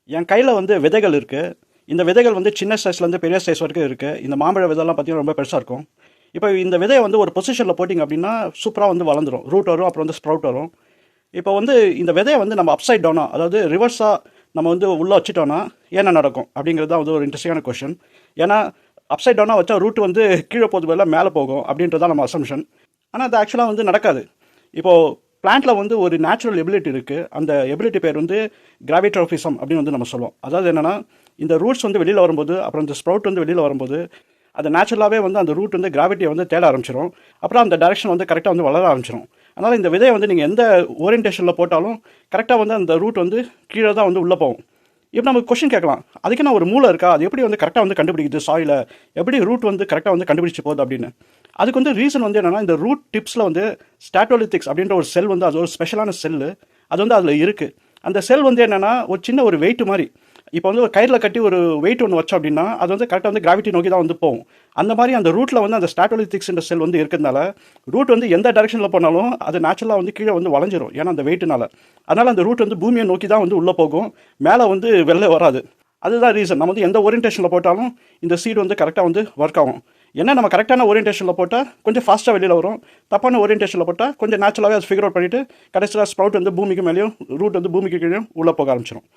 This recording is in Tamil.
என் கையில் வந்து விதைகள் இருக்குது. இந்த விதைகள் வந்து சின்ன சைஸ்லேருந்து பெரிய சைஸ் வரைக்கும் இருக்குது. இந்த மாம்பழ விதைலாம் பார்த்தீங்கன்னா ரொம்ப பெருசாக இருக்கும். இப்போ இந்த விதையை வந்து ஒரு பொசிஷனில் போட்டிங்க அப்படின்னா சூப்பராக வந்து வளர்ந்துரும். ரூட் வரும், அப்புறம் வந்து ஸ்ப்ரவுட் வரும். இப்போ வந்து இந்த விதையை வந்து நம்ம அப்சைட் டவுனாக, அதாவது ரிவர்ஸாக நம்ம வந்து உள்ளே வச்சுட்டோன்னா என்ன நடக்கும் அப்படிங்கிறது தான் வந்து ஒரு இன்ட்ரெஸ்டிங்கான கொஷின். ஏன்னா அப்சைட் டவுனாக வச்சா ரூட் வந்து கீழே போகிறது பதிலாக மேலே போகும் அப்படின்றது தான் நம்ம அசம்ஷன். ஆனால் அது ஆக்சுவலாக வந்து நடக்காது. இப்போது பிளான்ட்டில் வந்து ஒரு நேச்சுரல் எபிலிட்டி இருக்குது. அந்த எபிலிட்டி பேர் வந்து கிராவிட்ரோஃபிசம் அப்படின்னு வந்து நம்ம சொல்லுவோம். அதாவது என்னென்னா, இந்த ரூட்ஸ் வந்து வெளியில் வரும்போது, அப்புறம் இந்த ஸ்ப்ரவுட் வந்து வெளியில் வரும்போது, அது நேச்சுரலாகவே வந்து அந்த ரூட் வந்து கிராவிட்டியை வந்து தேட ஆரம்பிச்சிடும். அப்புறம் அந்த டைரக்ஷன் வந்து கரெக்டாக வந்து வளர ஆரம்பிச்சிடும். அதனால் இந்த விதையை வந்து நீங்கள் எந்த ஓரியன்டேஷனில் போட்டாலும் கரெக்டாக வந்து அந்த ரூட் வந்து கீழே தான் வந்து உள்ளே போகும். இப்போ நம்ம கொஷின் கேட்கலாம், அதுக்கு நான் ஒரு மூளை இருக்கா, அது எப்படி வந்து கரெக்டாக வந்து கண்டுபிடிக்குது சாயில, எப்படி ரூட் வந்து கரெக்டாக வந்து கண்டுபிடிச்சு போகுது அப்படின்னு. அதுக்கு வந்து ரீசன் வந்து என்னென்னா, இந்த ரூட் டிப்ஸில் வந்து ஸ்டாட்டோலித்திக்ஸ் அப்படின்ற ஒரு செல் வந்து, அது ஒரு ஸ்பெஷலான செல்லு, அது வந்து அதில் இருக்குது. அந்த செல் வந்து என்னென்னா ஒரு சின்ன ஒரு வெயிட் மாதிரி. இப்போ வந்து ஒரு கயிறில் கட்டி ஒரு வெயிட் ஒன்று வச்சோம் அப்படின்னா அது வந்து கரெக்டாக வந்து கிராவிட்டி நோக்கி தான் வந்து போகும். அந்த மாதிரி அந்த ரூட்டில் வந்து அந்த ஸ்டாட்டோலித்திக்ஸ்ன்ற செல் வந்து இருக்கிறதுனால ரூட் வந்து எந்த டைரக்ஷனில் போனாலும் அது நேச்சுரலாக வந்து கீழே வந்து வளைஞ்சிரும். ஏன்னா அந்த வெயிட்னால. அதனால் அந்த ரூட் வந்து பூமியை நோக்கி தான் வந்து உள்ளே போகும், மேலே வந்து வெளில வராது. அதுதான் ரீசன். நம்ம வந்து எந்த ஓரியன்டேஷனில் போட்டாலும் இந்த சீடு வந்து கரெக்டாக வந்து ஒர்க் ஆகும். ஏன்னா நம்ம கரெக்டான ஓரியன்டேஷனில் போட்டால் கொஞ்சம் ஃபாஸ்ட்டாக வெளியில் வரும், தப்பான ஓரியன்டேஷனில் போட்டால் கொஞ்சம் நேச்சுரலாகவே அது ஃபிகர் அவுட் பண்ணிவிட்டு கடைசியில் ஸ்ப்ரவுட் வந்து பூமிக்கு மேலேயும் ரூட் வந்து பூமிக்கு கீழே உள்ளே போக ஆரம்பிச்சிடும்.